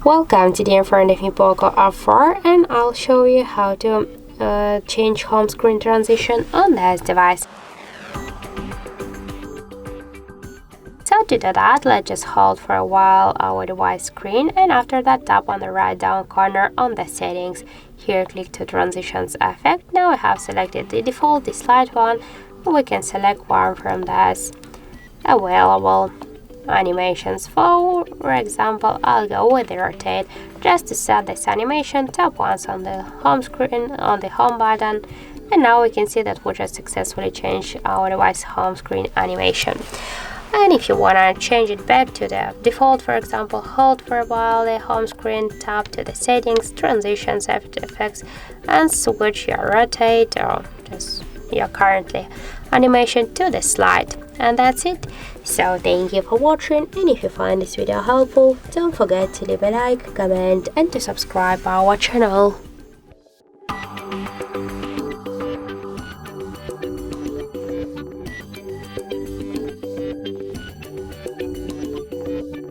Welcome today in front of me POCO F4, and I'll show you how to change home screen transition on this device. So to do that, let's just hold for a while our device screen, and after that tap on the right down corner on the settings. Here click to transitions effect. Now we have selected the default, the slide one. We can select one from this available animations. For example, I'll go with the rotate. Just to set this animation, tap once on the home screen on the home button, and now we can see that we just successfully changed our device home screen animation. And if you want to change it back to the default, for example, hold for a while the home screen, tap to the settings, transitions, after effects, and switch your rotate or just your currently animation to the slide. And that's it. So thank you for watching, and if you find this video helpful, don't forget to leave a like, comment, and to subscribe our channel.